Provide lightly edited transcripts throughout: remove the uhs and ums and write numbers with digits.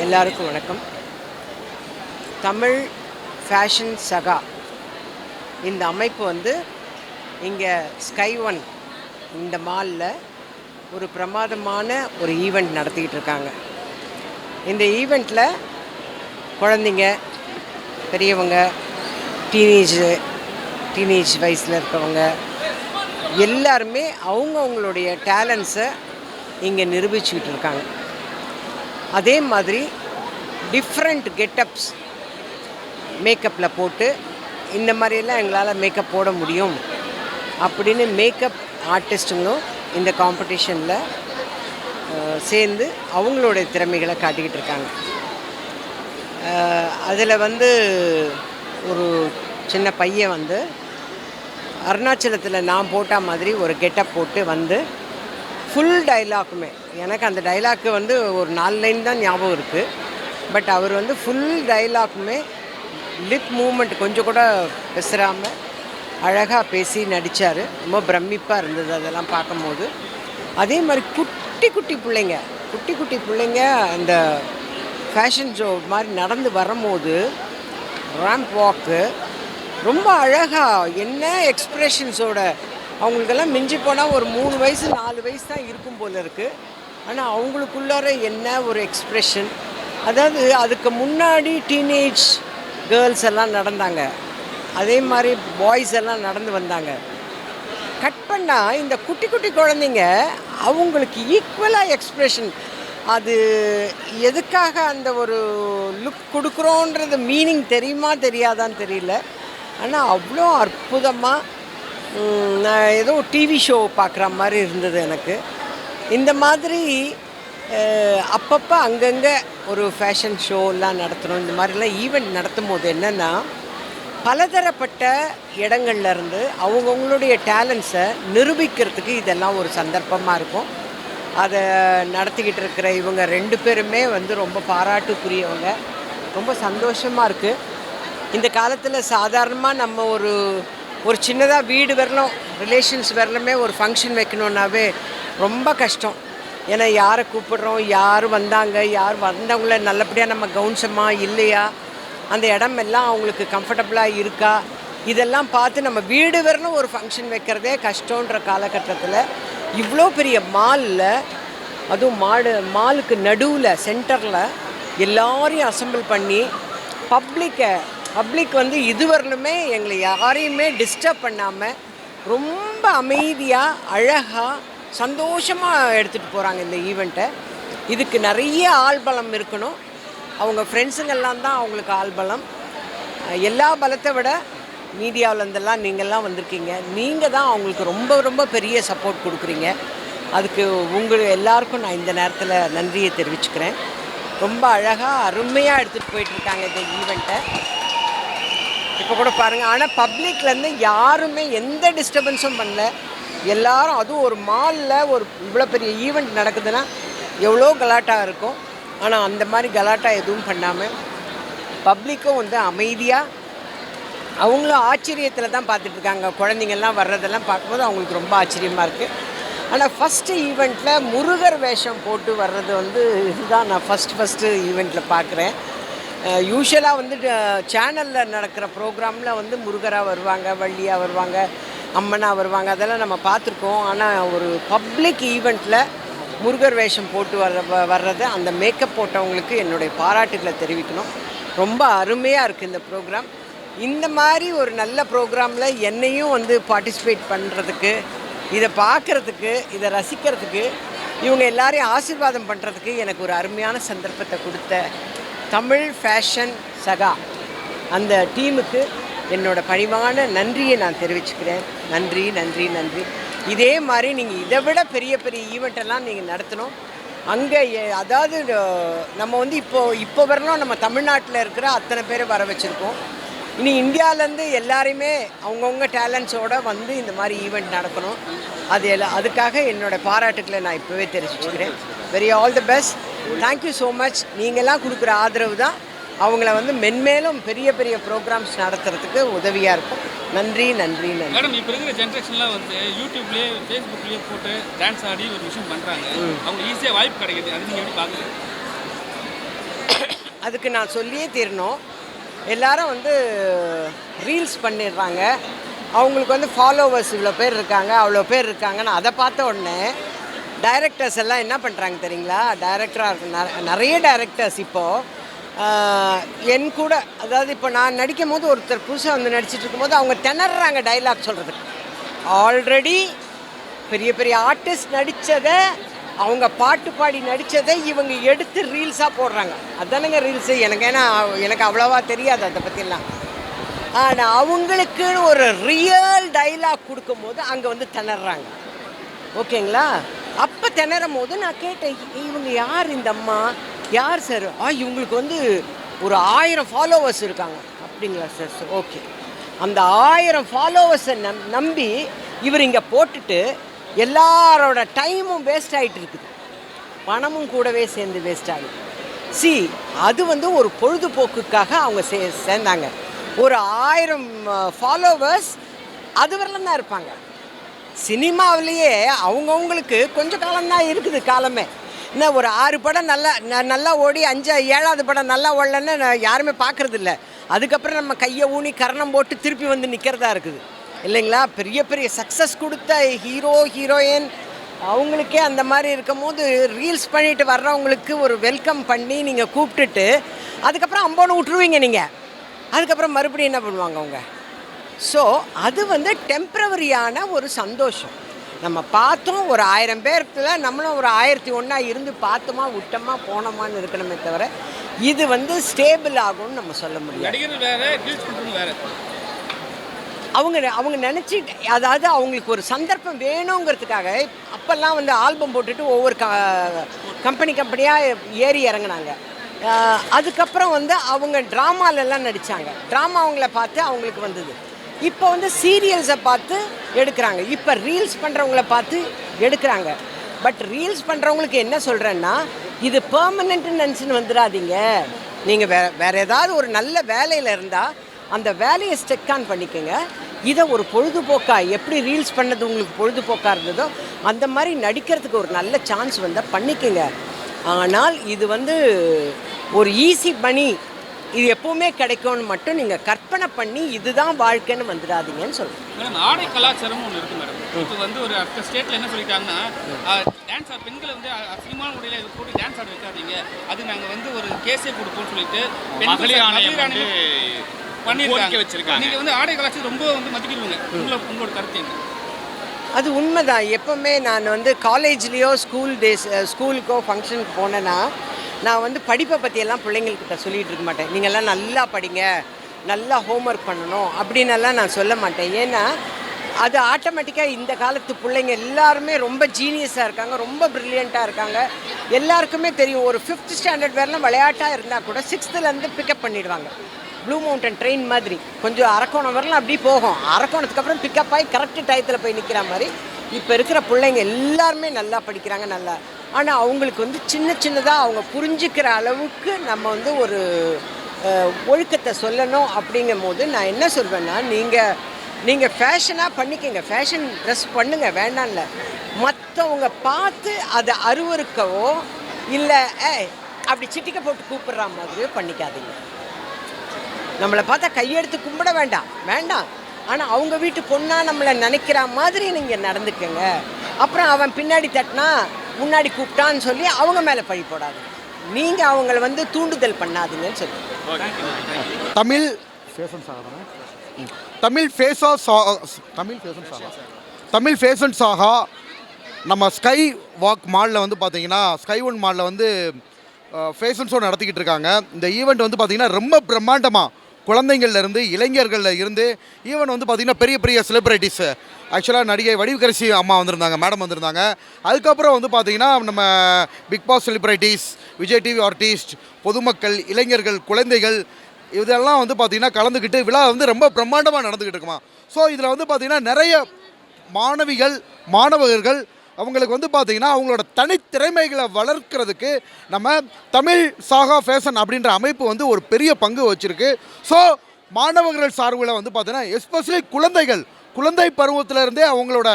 எல்லாருக்கும் வணக்கம். தமிழ் ஃபேஷன் சகா இந்த அமைப்பு வந்து இங்கே ஸ்கை ஒன் இந்த மாலில் ஒரு பிரமாதமான ஒரு ஈவெண்ட் நடத்திக்கிட்டு இருக்காங்க. இந்த ஈவெண்ட்டில் குழந்தைங்க, பெரியவங்க, டீனேஜ் வயசில் இருக்கவங்க எல்லாருமே அவங்களுடைய டேலண்ட்ஸை இங்கே நிரூபிச்சுக்கிட்டு இருக்காங்க. அதே மாதிரி டிஃப்ரெண்ட் கெட்டப்ஸ் மேக்கப்பில் போட்டு இந்த மாதிரியெல்லாம் எங்களால் மேக்கப் போட முடியும் அப்படின்னு மேக்கப் ஆர்டிஸ்ட்டுங்களும் இந்த காம்படிஷனில் சேர்ந்து அவங்களுடைய திறமைகளை காட்டிக்கிட்டு இருக்காங்க. அதில் வந்து ஒரு சின்ன பையன் வந்து அருணாச்சலத்தில் நான் போட்ட மாதிரி ஒரு கெட்டப் போட்டு வந்து ஃபுல் டைலாக்குமே, எனக்கு அந்த டைலாக்கு வந்து ஒரு 4 லைன் தான் ஞாபகம் இருக்குது. பட் அவர் வந்து ஃபுல் டைலாக்குமே லிப் மூமெண்ட் கொஞ்சம் கூட பேசுகிறாமல் அழகாக பேசி நடித்தார். ரொம்ப பிரமிப்பாக இருந்தது அதெல்லாம் பார்க்கும்போது. அதே மாதிரி குட்டி குட்டி பிள்ளைங்க அந்த ஃபேஷன் ஷோ மாதிரி நடந்து வரும்போது ரேம்ப் வாக்கு ரொம்ப அழகாக என்ன எக்ஸ்ப்ரெஷன்ஸோட, அவங்களுக்கெல்லாம் மிஞ்சி போனால் ஒரு 3 வயசு 4 வயசு தான் இருக்கும் போல் இருக்குது. ஆனால் அவங்களுக்குள்ளார என்ன ஒரு எக்ஸ்ப்ரெஷன். அதாவது அதுக்கு முன்னாடி டீனேஜ் கேர்ள்ஸ் எல்லாம் நடந்தாங்க, அதே மாதிரி பாய்ஸ் எல்லாம் நடந்து வந்தாங்க. கட் பண்ணால் இந்த குட்டி குழந்தைங்க அவங்களுக்கு ஈக்குவலாக எக்ஸ்ப்ரெஷன். அது எதுக்காக அந்த ஒரு லுக் கொடுக்குறோன்றது மீனிங் தெரியுமா தெரியாதான்னு தெரியல. ஆனால் அவ்வளோ அற்புதமாக நான் ஏதோ டிவி ஷோ பார்க்குற மாதிரி இருந்தது எனக்கு. இந்த மாதிரி அப்பப்போ அங்கங்கே ஒரு ஃபேஷன் ஷோலாம் நடத்தணும். இந்த மாதிரிலாம் ஈவெண்ட் நடத்தும் போது என்னென்னா, பலதரப்பட்ட இடங்கள்லேருந்து அவங்கவுங்களுடைய டேலண்ட்ஸை நிரூபிக்கிறதுக்கு இதெல்லாம் ஒரு சந்தர்ப்பமாக இருக்கும். அதை நடத்திக்கிட்டு இருக்கிற இவங்க 2 பேருமே வந்து ரொம்ப பாராட்டுக்குரியவங்க. ரொம்ப சந்தோஷமாக இருக்குது. இந்த காலத்தில் சாதாரணமாக நம்ம ஒரு சின்னதாக வீடு வரலும், ரிலேஷன்ஸ் வரலுமே ஒரு ஃபங்க்ஷன் வைக்கணுன்னாவே ரொம்ப கஷ்டம். ஏன்னா யாரை கூப்பிடுறோம், யார் வந்தாங்க, யார் வந்தவங்கள நல்லபடியாக நம்ம கவனிச்சோமா இல்லையா, அந்த இடம் எல்லாம் அவங்களுக்கு கம்ஃபர்டபுளாக இருக்கா, இதெல்லாம் பார்த்து நம்ம வீடு வரலும் ஒரு ஃபங்க்ஷன் வைக்கிறதே கஷ்டன்ற காலகட்டத்தில் இவ்வளோ பெரிய மாலில், அதுவும் மாலுக்கு நடுவில் சென்டரில் எல்லாரையும் அசம்பிள் பண்ணி பப்ளிக் வந்து இதுவரையிலுமே எங்களை யாரையுமே டிஸ்டர்ப் பண்ணாமல் ரொம்ப அமைதியாக அழகாக சந்தோஷமாக எடுத்துகிட்டு போகிறாங்க இந்த ஈவெண்ட்டை. இதுக்கு நிறைய ஆள்பலம் இருக்கணும். அவங்க ஃப்ரெண்ட்ஸுங்கெல்லாம் தான் அவங்களுக்கு ஆள்பலம். எல்லா பலத்தை விட மீடியாவிலேருந்தெல்லாம் நீங்கள்லாம் வந்திருக்கீங்க. நீங்கள் தான் அவங்களுக்கு ரொம்ப ரொம்ப பெரிய சப்போர்ட் கொடுக்குறீங்க. அதுக்கு எல்லாருக்கும் நான் இந்த நேரத்தில் நன்றியை தெரிவிச்சுக்கிறேன். ரொம்ப அழகாக அருமையாக எடுத்துகிட்டு போயிட்டுருக்காங்க இந்த ஈவெண்ட்டை. இப்போ கூட பாருங்கள். ஆனால் பப்ளிக்லேருந்து யாருமே எந்த டிஸ்டர்பன்ஸும் பண்ணல. எல்லோரும், அதுவும் ஒரு மாலில் ஒரு இவ்வளோ பெரிய ஈவெண்ட் நடக்குதுன்னா எவ்வளோ கலாட்டா இருக்கும். ஆனால் அந்த மாதிரி கலாட்டா எதுவும் பண்ணாமல் பப்ளிக்கும் வந்து அமைதியாக அவங்களும் ஆச்சரியத்தில் தான் பார்த்துட்ருக்காங்க. குழந்தைங்கள்லாம் வர்றதெல்லாம் பார்க்கும்போது அவங்களுக்கு ரொம்ப ஆச்சரியமாக இருக்குது. ஆனால் ஃபஸ்ட்டு ஈவெண்ட்டில் முருகர் வேஷம் போட்டு வர்றது வந்து இதுதான் நான் ஃபஸ்ட்டு ஈவெண்ட்டில் பார்க்குறேன். யூஸ்வலாக வந்து சேனலில் நடக்கிற ப்ரோக்ராமில் வந்து முருகராக வருவாங்க, வள்ளியாக வருவாங்க, அம்மனாக வருவாங்க, அதெல்லாம் நம்ம பார்த்துருக்கோம். ஆனால் ஒரு பப்ளிக் ஈவெண்ட்டில் முருகர் வேஷம் போட்டு வர்றது, அந்த மேக்கப் போட்டவங்களுக்கு என்னுடைய பாராட்டுகளை தெரிவிக்கணும். ரொம்ப அருமையாக இருக்குது இந்த ப்ரோக்ராம். இந்த மாதிரி ஒரு நல்ல ப்ரோக்ராமில் என்னையும் வந்து பார்ட்டிசிபேட் பண்ணுறதுக்கு, இதை பார்க்குறதுக்கு, இதை ரசிக்கிறதுக்கு, இவங்க எல்லாரையும் ஆசீர்வாதம் பண்ணுறதுக்கு எனக்கு ஒரு அருமையான சந்தர்ப்பத்தை கொடுத்த தமிழ் ஃபேஷன் சகா அந்த டீமுக்கு என்னோட பணிவான நன்றியை நான் தெரிவிச்சுக்கிறேன். நன்றி. இதே மாதிரி நீங்கள் இதை விட பெரிய ஈவெண்ட்டெல்லாம் நீங்கள் நடத்தணும். அங்கே அதாவது நம்ம வந்து இப்போ வரலாம் நம்ம தமிழ்நாட்டில் இருக்கிற அத்தனை பேரை வர வச்சுருக்கோம். இனி இந்தியாவிலேருந்து எல்லாரையுமே அவங்கவுங்க டேலண்ட்ஸோடு வந்து இந்த மாதிரி ஈவெண்ட் நடக்கணும். அதுக்காக என்னோடய பாராட்டுக்களை நான் இப்போவே தெரிவிச்சுக்கிறேன். Very all the best. Thank you so much. நீங்கள்லாம் கொடுக்குற ஆதரவு தான் அவங்கள வந்து மென்மேலும் பெரிய ப்ரோக்ராம்ஸ் நடத்துறதுக்கு உதவியாக இருக்கும். நன்றி. மேடம், இப்போ இருக்கிற ஜென்ரேஷன்லாம் வந்து யூடியூப்லேயே ஃபேஸ்புக்லேயே போட்டு டான்ஸ் ஆடி ஒரு விஷயம் பண்ணுறாங்க. அவங்க ஈஸியாக வாய்ப்பு கிடைக்கிது. அது நீங்கள் எப்படி பார்க்குறீங்க? அதுக்கு நான் சொல்லியே தீரணும். எல்லாரும் வந்து ரீல்ஸ் பண்ணிடுறாங்க. அவங்களுக்கு வந்து ஃபாலோவர்ஸ் இவ்வளோ பேர் இருக்காங்க, அவ்வளோ பேர் இருக்காங்கன்னு அதை பார்த்த உடனே டைரக்டர்ஸ் எல்லாம் என்ன பண்ணுறாங்க தெரியுங்களா? டைரக்டராக இருக்கு நிறைய டைரக்டர்ஸ் இப்போது என் கூட, அதாவது இப்போ நான் நடிக்கும் போது ஒருத்தர் புதுசாக வந்து நடிச்சிட்டு இருக்கும்போது அவங்க திணறாங்க டைலாக் சொல்கிறதுக்கு. ஆல்ரெடி பெரிய பெரிய ஆர்டிஸ்ட் நடித்ததை, அவங்க பாட்டு பாடி நடித்ததை இவங்க எடுத்து ரீல்ஸாக போடுறாங்க. அதுதானங்க ரீல்ஸு. எனக்கு அவ்வளோவா தெரியாது அதை பற்றிலாம். ஆனால் அவங்களுக்குன்னு ஒரு ரியல் டைலாக் கொடுக்கும்போது அங்கே வந்து திணறாங்க. ஓகேங்களா? அப்போ திணறும் போது நான் கேட்டேன், இவங்க யார் இந்த அம்மா, யார் சார்? இவங்களுக்கு வந்து ஒரு 1000 ஃபாலோவர்ஸ் இருக்காங்க. அப்படிங்களா சார்? ஓகே. அந்த 1000 ஃபாலோவர்ஸை நம்பி இவர் இங்கே போட்டுட்டு எல்லாரோட டைமும் வேஸ்ட் ஆகிட்டு இருக்குது, பணமும் கூடவே சேர்ந்து வேஸ்ட் ஆகுது. அது வந்து ஒரு பொழுதுபோக்குக்காக அவங்க சேர்ந்தாங்க. ஒரு 1000 ஃபாலோவர்ஸ் அது வரலாம் தான் இருப்பாங்க. சினிமாவிலேயே அவங்கவுங்களுக்கு கொஞ்சம் காலம்தான் இருக்குது, காலமே. இன்னும் ஒரு 6 படம் நல்லா ஓடி 7வது படம் நல்லா ஓடலன்னு யாருமே பார்க்குறது இல்லை. அதுக்கப்புறம் நம்ம கையை ஊனி கரணம் போட்டு திருப்பி வந்து நிற்கிறதா இருக்குது இல்லைங்களா? பெரிய பெரிய சக்ஸஸ் கொடுத்த ஹீரோயின் அவங்களுக்கே அந்த மாதிரி இருக்கும் போது ரீல்ஸ் பண்ணிட்டு வர்றவங்களுக்கு ஒரு வெல்கம் பண்ணி நீங்கள் கூப்பிட்டுட்டு அதுக்கப்புறம் அம்போன்னு விட்டுருவீங்க நீங்கள். அதுக்கப்புறம் மறுபடியும் என்ன பண்ணுவாங்க அவங்க? ஸோ அது வந்து டெம்ப்ரவரியான ஒரு சந்தோஷம். நம்ம பார்த்தோம், ஒரு 1000 பேர்த்துல நம்மளும் ஒரு 1001 இருந்து பார்த்தோமா விட்டோமா போனோமான்னு இருக்கணுமே தவிர இது வந்து ஸ்டேபிள் ஆகும்னு நம்ம சொல்ல முடியாது. அவங்க நினச்சி, அதாவது அவங்களுக்கு ஒரு சந்தர்ப்பம் வேணுங்கிறதுக்காக அப்போல்லாம் வந்து ஆல்பம் போட்டுட்டு ஒவ்வொரு கம்பெனியாக ஏறி இறங்கினாங்க. அதுக்கப்புறம் வந்து அவங்க ட்ராமாலெல்லாம் நடித்தாங்க. ட்ராமா அவங்கள பார்த்து அவங்களுக்கு வந்தது. இப்போ வந்து சீரியல்ஸை பார்த்து எடுக்கிறாங்க. இப்போ ரீல்ஸ் பண்ணுறவங்கள பார்த்து எடுக்கிறாங்க. பட் ரீல்ஸ் பண்ணுறவங்களுக்கு என்ன சொல்கிறேன்னா, இது பெர்மனெண்ட்டுன்னு நினச்சின்னு வந்துடாதீங்க. நீங்கள் வேறு ஏதாவது ஒரு நல்ல வேலையில் இருந்தால் அந்த வேலையை ஸ்டெக் ஆன் பண்ணிக்கோங்க. இதை ஒரு பொழுதுபோக்காக, எப்படி ரீல்ஸ் பண்ணது உங்களுக்கு பொழுதுபோக்காக இருந்ததோ அந்த மாதிரி நடிக்கிறதுக்கு ஒரு நல்ல சான்ஸ் வந்தால் பண்ணிக்கோங்க. ஆனால் இது வந்து ஒரு ஈஸி மணி, இது எப்பவுமே கிடைக்கும்னு மட்டும் நீங்கள் கற்பனை பண்ணி இதுதான் வாழ்க்கைன்னு வந்துடாதீங்கன்னு சொல்லுங்கள். மேடம், ஆடை கலாச்சாரம் ஒன்று இருக்குது மேடம். இப்போ வந்து ஒரு அடுத்த ஸ்டேட்டில் என்ன சொல்லிட்டாங்கன்னா, டான்ஸ் ஆட பெண்களை வந்து அசிங்கமான முறையில் இது போட்டு டான்ஸ் ஆட வைக்காதீங்க, அது நாங்கள் வந்து ஒரு கேஸே கொடுப்போம்னு சொல்லிட்டு மகளிர் ஆணையம் பண்ணியிருக்காங்க. நீங்கள் வந்து ஆடை கலாச்சாரம் ரொம்ப வந்து மதிக்கிறீங்க, உங்களோட கருத்து என்ன? அது உண்மைதான். எப்போவுமே நான் வந்து காலேஜ்லேயோ ஸ்கூலுக்கோ ஃபங்க்ஷனுக்கு போனேன்னா நான் வந்து படிப்பை பற்றியெல்லாம் பிள்ளைங்கள்கிட்ட சொல்லிகிட்டு இருக்க மாட்டேன். நீங்கள்லாம் நல்லா படிங்க, நல்லா ஹோம்ஒர்க் பண்ணணும் அப்படின்னெல்லாம் நான் சொல்ல மாட்டேன். ஏன்னா அது ஆட்டோமேட்டிக்காக இந்த காலத்து பிள்ளைங்க எல்லாருமே ரொம்ப ஜீனியஸாக இருக்காங்க, ரொம்ப ப்ரில்லியண்ட்டாக இருக்காங்க. எல்லாருக்குமே தெரியும், ஒரு 5th ஸ்டாண்டர்ட் வரலாம் விளையாட்டாக இருந்தால் கூட 6th பிக்கப் பண்ணிடுவாங்க. ப்ளூ மவுண்டன் ட்ரெயின் மாதிரி கொஞ்சம் அரக்கோணம் வரலாம் அப்படி போகும். அரக்கோணத்துக்கு அப்புறம் பிக்கப் ஆகி கரெக்டு டயத்தில் போய் நிற்கிற மாதிரி இப்போ இருக்கிற பிள்ளைங்க எல்லாருமே நல்லா படிக்கிறாங்க. நல்லா, ஆனால் அவங்களுக்கு வந்து சின்னதாக அவங்க புரிஞ்சுக்கிற அளவுக்கு நம்ம வந்து ஒரு ஒழுக்கத்தை சொல்லணும். அப்படிங்கும் போது நான் என்ன சொல்வேன்னா, நீங்கள் ஃபேஷனாக பண்ணிக்கங்க, ஃபேஷன் ட்ரெஸ் பண்ணுங்கள், வேண்டாம்ல. மற்றவங்க பார்த்து அதை அருவருக்கவோ இல்லை அப்படி சிட்டிக்க போட்டு கூப்பிடுற மாதிரியோ பண்ணிக்காதீங்க. நம்மளை பார்த்தா கையெடுத்து கும்பிட வேண்டாம். ஆனால் அவங்க வீட்டு பொண்ணாக நம்மளை நினைக்கிற மாதிரி நீங்கள் நடந்துக்கங்க. அப்புறம் அவன் பின்னாடி தட்டினா முன்னாடி கூப்பிட்டான்னு சொல்லி அவங்க மேலே பழி போடாது. நீங்கள் அவங்கள வந்து தூண்டுதல் பண்ணாதீங்கன்னு சொல்லி. தமிழ் ஃபேஷன் சாகா நம்ம ஸ்கை வாக் மாலில் வந்து பார்த்தீங்கன்னா, ஸ்கை ஒன் மாலில் வந்து ஃபேஷன் ஷோ நடத்திக்கிட்டு இருக்காங்க. இந்த ஈவெண்ட் வந்து பார்த்தீங்கன்னா ரொம்ப பிரம்மாண்டமாக குழந்தைங்கள்லேருந்து இளைஞர்களில் இருந்து ஈவன் வந்து பார்த்திங்கன்னா பெரிய பெரிய செலிப்ரிட்டிஸு, ஆக்சுவலாக நடிகை வடிவுக்கரசி அம்மா வந்திருந்தாங்க, மேடம் வந்திருந்தாங்க. அதுக்கப்புறம் வந்து பார்த்திங்கன்னா நம்ம big boss celebrities, Vijay TV artist, பொதுமக்கள், இளைஞர்கள், குழந்தைகள் இதெல்லாம் வந்து பார்த்திங்கன்னா கலந்துக்கிட்டு விழா வந்து ரொம்ப பிரம்மாண்டமாக நடந்துக்கிட்டு இருக்குமா. ஸோ இதில் வந்து பார்த்திங்கன்னா நிறைய மாணவர்கள் அவங்களுக்கு வந்து பார்த்திங்கன்னா அவங்களோட தனித்திறமைகளை வளர்க்குறதுக்கு நம்ம தமிழ் சாகா ஃபேஷன் அப்படின்ற அமைப்பு வந்து ஒரு பெரிய பங்கு வச்சுருக்கு. ஸோ மாணவர்கள் சார்பில் வந்து பார்த்திங்கன்னா எஸ்பெஷலி குழந்தை பருவத்திலேருந்தே அவங்களோட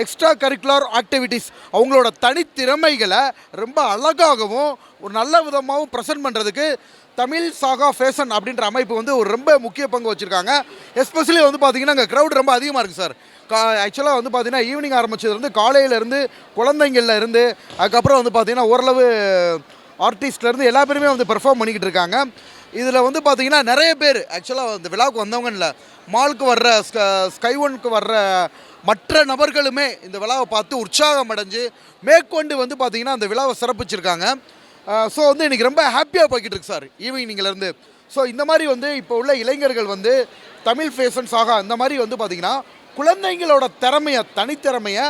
எக்ஸ்ட்ரா கரிக்குலர் ஆக்டிவிட்டீஸ் அவங்களோட தனித்திறமைகளை ரொம்ப அழகாகவும் ஒரு நல்ல விதமாகவும் ப்ரெசென்ட் பண்ணுறதுக்கு தமிழ் சாகா ஃபேஷன் அப்படின்ற அமைப்பு வந்து ஒரு ரொம்ப முக்கிய பங்கு வச்சுருக்காங்க. எஸ்பெஷலி வந்து பார்த்திங்கன்னா அங்கே க்ரௌட் ரொம்ப அதிகமாக இருக்குது சார். ஆக்சுவலாக வந்து பார்த்திங்கன்னா ஈவினிங் ஆரம்பிச்சதுலேருந்து காலையிலேருந்து குழந்தைங்கள்லேருந்து அதுக்கப்புறம் வந்து பார்த்திங்கன்னா ஓரளவு ஆர்டிஸ்ட்லேருந்து எல்லா பேருமே வந்து பெர்ஃபார்ம் பண்ணிக்கிட்டு இருக்காங்க. இதில் வந்து பார்த்திங்கன்னா நிறைய பேர் ஆக்சுவலாக இந்த விழாவுக்கு வந்தவங்க இல்லை, மாலுக்கு வர்ற ஸ்கை ஒனுக்கு வர்ற மற்ற நபர்களுமே இந்த விழாவை பார்த்து உற்சாகம் அடைஞ்சு மேற்கொண்டு வந்து பார்த்திங்கன்னா அந்த விழாவை சிறப்பிச்சிருக்காங்க. ஸோ வந்து இன்றைக்கி ரொம்ப ஹாப்பியாக போய்கிட்டு இருக்கு சார் ஈவினிங்லேருந்து. ஸோ இந்த மாதிரி வந்து இப்போ உள்ள இளைஞர்கள் வந்து தமிழ் ஃபேஷன் சாகா இந்த மாதிரி வந்து பார்த்திங்கன்னா குழந்தைங்களோட திறமையை தனித்திறமையை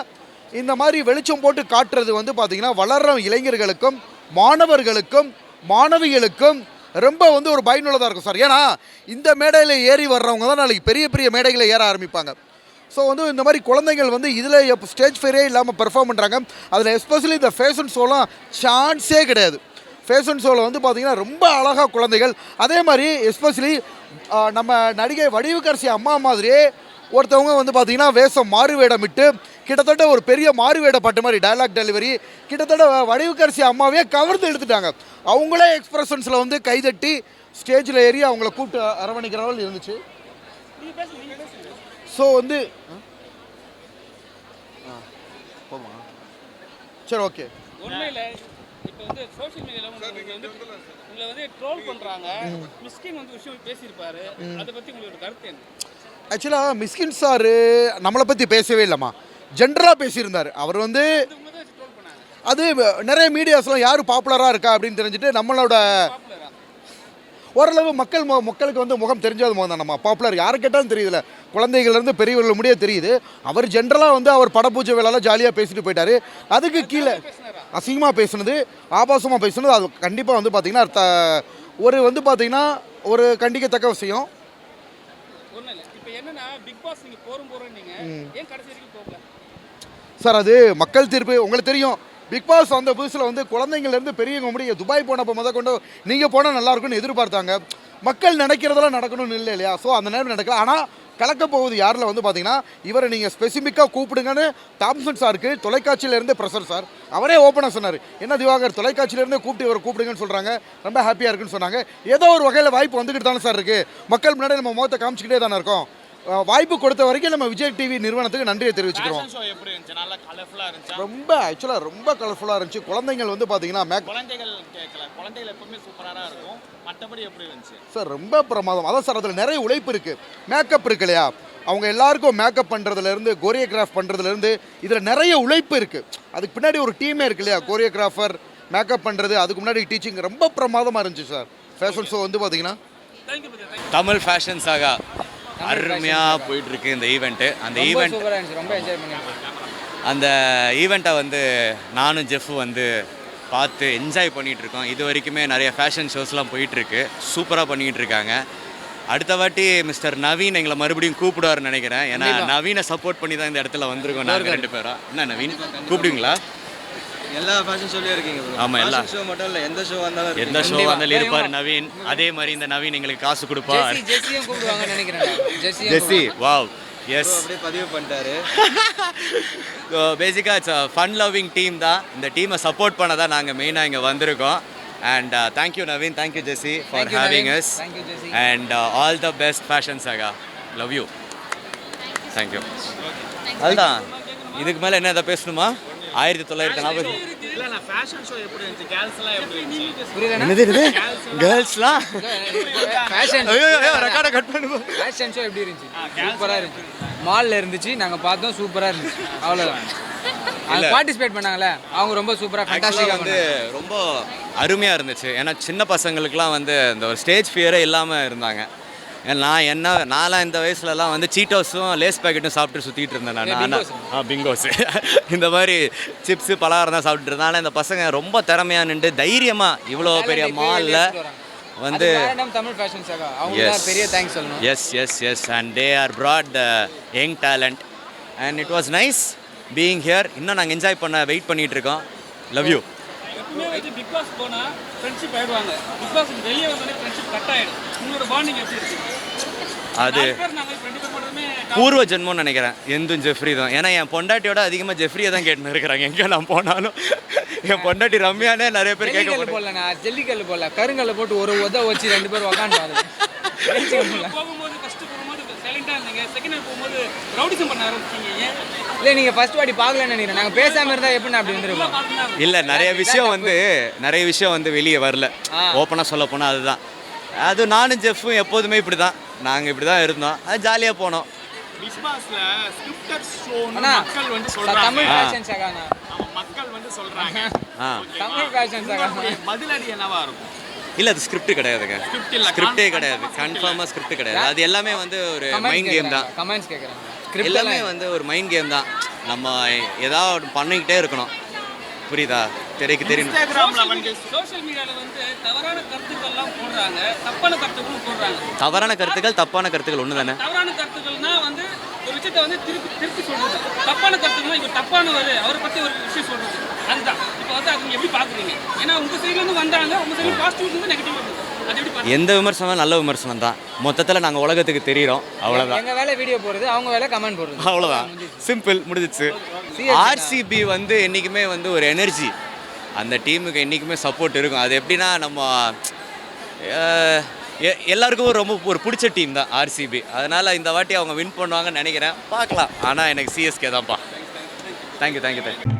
இந்த மாதிரி வெளிச்சம் போட்டு காட்டுறது வந்து பார்த்திங்கன்னா வளர்கிற இளைஞர்களுக்கும் மாணவர்களுக்கும் மாணவிகளுக்கும் ரொம்ப வந்து ஒரு பயனுள்ளதாக இருக்கும் சார். ஏன்னா இந்த மேடையில் ஏறி வர்றவங்க தான் நாளைக்கு பெரிய பெரிய மேடைகளை ஏற ஆரம்பிப்பாங்க. ஸோ வந்து இந்த மாதிரி குழந்தைகள் வந்து இதில் ஸ்டேஜ் ஃபேரே இல்லாமல் பெர்ஃபார்ம் பண்ணுறாங்க. அதில் எஸ்பெஷலி இந்த ஃபேஷன் ஷோலாம் சான்ஸே கிடையாது. ஃபேஷன் ஷோவில் வந்து பார்த்திங்கன்னா ரொம்ப அழகாக குழந்தைகள், அதே மாதிரி எஸ்பெஷலி நம்ம நடிகை வடிவுக்கரசி அம்மா மாதிரியே ஒருத்தவங்க வந்து பார்த்திங்கன்னா வேஷம் மாறு வேடமிட்டு கிட்டத்தட்ட ஒரு பெரிய மாறு வேட பட்டு மாதிரி டயலாக் டெலிவரி கிட்டத்தட்ட வடிவுக்கரசி அம்மாவே கவர்ந்து எடுத்துட்டாங்க. அவங்களே எக்ஸ்பிரஷன்ஸில் வந்து கைதட்டி ஸ்டேஜில் ஏறி அவங்கள கூப்பிட்டு அரவணைக்கிறவள் இருந்துச்சு. ஸோ வந்து போமா சரி ஓகே. உண்மையில் இப்போ வந்து சோஷியல் மீடியாவில் உங்களை வந்து ட்ரோல் பண்ணுறாங்க. மிஸ்கின் வந்து விஷயம் பேசியிருப்பாரு, அதை பற்றி உங்களோட கருத்து என்ன? ஆக்சுவலாக மிஸ்கின் சார் நம்மளை பற்றி பேசவே இல்லைம்மா, ஜென்ரலாக பேசியிருந்தார். அவர் வந்து அது நிறைய மீடியாஸ்லாம் யார் பாப்புலராக இருக்கா அப்படின்னு தெரிஞ்சுட்டு நம்மளோட ஓரளவு மக்களுக்கு வந்து முகம் தெரிஞ்சது முகம் தான். நம்ம பாப்புலர் யாரை கேட்டாலும் தெரியுதுல்ல, குழந்தைகள்லேருந்து பெரியவர்கள் முடிய தெரியுது. அவர் ஜென்ரலாக வந்து அவர் படப்பூஜை வேலையில் ஜாலியாக பேசிட்டு போயிட்டார். அதுக்கு கீழே அசிங்கமாக பேசுனது ஆபாசமாக பேசுனது அது கண்டிப்பாக வந்து பார்த்திங்கன்னா ஒரு வந்து பார்த்திங்கன்னா ஒரு கண்டிக்கத்தக்க விஷயம். சார் அது மக்கள் தீர்ப்பு. உங்களுக்கு தெரியும் பிக் பாஸ் வந்த புதுசில் வந்து குழந்தைங்கள்லேருந்து பெரியவங்க முடிய துபாய் போனப்போ கொண்டு நீங்கள் போனால் நல்லாயிருக்குன்னு எதிர்பார்த்தாங்க. மக்கள் நினைக்கிறதெல்லாம் நடக்கணும்னு இல்லை இல்லையா? ஸோ அந்த நேரம் நடக்கல. ஆனால் கலக்க போகுது யாரில் வந்து பார்த்தீங்கன்னா இவரை நீங்கள் ஸ்பெசிஃபிக்காக கூப்பிடுங்கன்னு தாம்சன் சாருக்கு தொலைக்காட்சியிலேருந்து ப்ரெஷர் சார் அவரே ஓப்பனாக சொன்னார். என்ன திவாகர் தொலைக்காட்சியிலேருந்து கூப்பிட்டு இவரை கூப்பிடுங்கன்னு சொல்கிறாங்க, ரொம்ப ஹாப்பியாக இருக்குன்னு சொன்னாங்க. ஏதோ ஒரு வகையில் வாய்ப்பு வந்துக்கிட்டு தானே சார் இருக்குது. மக்கள் முன்னாடி நம்ம முகத்தை காமிச்சிக்கிட்டே தானே இருக்கோம். வாய்ப்பு கொடுத்த வரைக்கும் நம்ம விஜய் டிவி நிறுவனத்துக்கு நன்றியை தெரிவிச்சுக்கிறோம். ரொம்ப ஆக்சுவலாக ரொம்ப கலர்ஃபுல்லாக இருந்துச்சு. குழந்தைகள் வந்து பார்த்தீங்கன்னா சார் ரொம்ப பிரமாதம். அதான் சார் அதில் நிறைய உழைப்பு இருக்குது, மேக்கப் இருக்கு இல்லையா, அவங்க எல்லாருக்கும் மேக்கப் பண்ணுறதுலேருந்து கோரியோகிராஃப் பண்ணுறதுலேருந்து இதில் நிறைய உழைப்பு இருக்குது. அதுக்கு பின்னாடி ஒரு டீமே இருக்கு இல்லையா, கோரியோகிராஃபர் மேக்கப் பண்ணுறது, அதுக்கு முன்னாடி டீச்சிங் ரொம்ப பிரமாதமாக இருந்துச்சு சார். ஃபேஷன் ஷோ வந்து பார்த்தீங்கன்னா தமிழ் ஃபேஷன் சாகா அருமையாக போயிட்டுருக்கு இந்த ஈவெண்ட்டு. அந்த ஈவெண்ட் ரொம்ப என்ஜாய் பண்ணியிருக்கேன். அந்த ஈவெண்ட்டை வந்து நானும் ஜெஃப் வந்து பார்த்து என்ஜாய் பண்ணிகிட்ருக்கோம். இது வரைக்குமே நிறைய ஃபேஷன் ஷோஸ்லாம் போயிட்டுருக்கு, சூப்பராக பண்ணிக்கிட்டு இருக்காங்க. அடுத்த வாட்டி மிஸ்டர் நவீன் எங்களை மறுபடியும் கூப்பிடுவார்னு நினைக்கிறேன். ஏன்னா நவீனை சப்போர்ட் பண்ணி தான் இந்த இடத்துல வந்திருக்கோம் நாங்கள் 2 பேரும். என்ன நவீன் கூப்பிடுவீங்களா? எல்லா ஃபேஷன் ஷோலயும் இருக்கீங்க ப்ரோ. ஆமாம், எல்லா ஷோ மட்டும் இல்லை, எந்த ஷோ வந்தாலும் எந்த ஷோ வந்தாலும் இருப்பார் நவீன். அதே மாதிரி இந்த நவீன் எங்களுக்கு காசு கொடுப்பார். ஜெஸ்ஸியும் கூப்பிடுவாங்கன்னு நினைக்கிறேன். ஜெஸ்ஸி வாவ் எஸ் அப்படியே பதிவு பண்ணிட்டாரு. பேசிக்காக இட்ஸ் ஃபன் லவ்விங் டீம் தான். இந்த டீமை சப்போர்ட் பண்ண தான் நாங்கள் மெயினாக இங்கே வந்திருக்கோம். And thank you Naveen, thank you Jessie for having us. And all the best fashion saga. Love you. Thank you. அதுதான், இதுக்கு மேலே என்ன எதாவது பேசணுமா? 1940 கேர்ள்ஸ்லாம் ரெக்கார்டை கட் பண்ணுவோம். ஃபேஷன் ஷோ எப்படி இருந்துச்சு? சூப்பராக இருந்துச்சு. மாலில் இருந்துச்சு, நாங்கள் பார்த்தோம், சூப்பராக இருந்துச்சு. அவ்வளோதான். அவங்க பார்ட்டிசிபேட் பண்ணாங்களே, அவங்க ரொம்ப சூப்பராக ஃபேண்டாஸ்டிக்காக வந்து ரொம்ப அருமையாக இருந்துச்சு. ஏன்னா சின்ன பசங்களுக்குலாம் வந்து இந்த ஒரு ஸ்டேஜ் ஃபியரே இல்லாமல் இருந்தாங்க. நான்லாம் இந்த வயசுலலாம் வந்து சீட்டோஸும் லேஸ் பேக்கெட்டும் சாப்பிட்டு சுற்றிட்டு இருந்தேன் நான். பிங்கோஸு இந்த மாதிரி சிப்ஸு பலகாரம் தான் சாப்பிட்டு இருந்தேன். ஆனால் இந்த பசங்க ரொம்ப திறமையாக நின்று தைரியமாக இவ்வளோ பெரிய மாலில் வந்து தமிழ் ஃபேஷன் சாகா அவங்க பெரிய தேங்க்ஸ் சொல்லணும். Yes and they are brought the young talent and it was nice being here. இன்னும் நாங்கள் என்ஜாய் பண்ண வெயிட் பண்ணிகிட்டு இருக்கோம். Love you. எப்பவுமே வந்து பிக் பாஸ் போனால் ஃப்ரெண்ட்ஷிப் ஆயிடுவாங்க. பிக் பாஸ் வெளியே வந்தாலே ஃப்ரெண்ட்ஷிப் கட் ஆகிடும். உங்களோட பாண்டிங் எப்படி இருக்கு? அது நாங்கள் 2 பேர் மட்டுமே பூர்வ ஜென்மம்னு நினைக்கிறேன். எந்தும் ஜெஃப்ரி தான். ஏன்னா என் பொண்டாட்டியோட அதிகமாக ஜெஃப்ரியை தான் கேட்டுன்னு இருக்கிறாங்க எங்கே நான் போனாலும். என் பொண்டாட்டி ரம்யானே நிறைய பேர் கேட்க ஜல்லிக்கல்லு போடல, நான் ஜல்லிக்கல்லு போடல, கருங்கல்ல போட்டு ஒரு உத வச்சு 2 பேர் உக்காந்து போகும்போது ஃபர்ஸ்ட் போகும்போது சைலண்டா இருந்தீங்க, செகண்ட் ஹாஃப் போகும்போது ரவுடிசம் பண்ண ஆரம்பிச்சீங்க. ஏன் இல்லை நீங்கள் ஃபர்ஸ்ட் வாட்டி பார்க்கலன்னு நினைக்கிறேன். நாங்கள் பேசாமல் இருந்தால் எப்படி அப்படி வந்துருக்கோம். இல்லை நிறைய விஷயம் வந்து வெளியே வரல. ஓப்பனாக சொல்ல போனால் அதுதான். அது நானும் ஜெஃப்பும் எப்போதுமே இப்படி தான், நாங்கள் இப்படி தான் இருந்தோம். அது ஜாலியாக போனோம். பிக் பாஸ்ல ஸ்கிரிப்டட் ஷோன்னு அண்ணா, மக்கள் வந்து சொல்றாங்க. தமிழ் ஃபேஷன் சகானா, மக்கள் வந்து சொல்றாங்க. தமிழ் ஃபேஷன் சகானா. உங்களுடைய பதிலடி என்னவா இருக்கும்? இல்லை அது ஸ்கிரிப்ட் கிடையாதுங்க. ஸ்கிரிப்டே கிடையாது. கன்ஃபார்மாக ஸ்கிரிப்ட் கிடையாது. அது எல்லாமே வந்து ஒரு மைண்ட் கேம் தான். கமெண்ட்ஸ் கேட்குறாங்க. எல்லாமே வந்து ஒரு மைண்ட் கேம் தான். நம்ம ஏதாவது பண்ணிக்கிட்டே இருக்கணும். புரியுதா? தெரியும். இன்ஸ்டாகிராம்ல வந்து சோஷியல் மீடியால வந்து தவறான கருத்துக்கள்லாம் போடுறாங்க, தப்பான கருத்துக்களும் போடுறாங்க. தவறான கருத்துக்கள் ஒன்று தானே. தவறான கருத்துக்கள்னா வந்து ஒரு விஷயத்தை வந்து திருப்பி சொல்றது. தப்பான கருத்துக்கள்னா இவர் தப்பானவர், அவரை பத்தி ஒரு விஷயம் சொல்றது. அதுதான் இப்போ வந்து அவங்க எப்படி பாக்குறீங்க? ஏன்னா உங்க சைடுல இருந்து வந்தாங்க, உங்க சைடு பாசிட்டிவ் இருந்து நெகட்டிவ் இருந்து. அது எப்படி பாக்குறீங்க? எந்த விமர்சனம் நல்ல விமர்சனம் தான். மொத்தத்தில் நாங்கள் உலகத்துக்கு தெரிகிறோம். அவ்வளோதான். எங்கள் வேலை வீடியோ போடுறது, அவங்க வேலை கமெண்ட் போடுறது. அவ்வளோதான். சிம்பிள், முடிஞ்சிச்சு. ஆர்சிபி வந்து என்றைக்குமே வந்து ஒரு எனர்ஜி, அந்த டீமுக்கு என்றைக்குமே சப்போர்ட் இருக்கும். அது எப்படின்னா நம்ம எல்லாருக்கும் ரொம்ப ஒரு பிடிச்ச டீம் தான் ஆர்சிபி. அதனால் இந்த வாட்டி அவங்க வின் பண்ணுவாங்கன்னு நினைக்கிறேன். பார்க்கலாம். ஆனால் எனக்கு சிஎஸ்கே தான்ப்பா. தேங்க்யூ.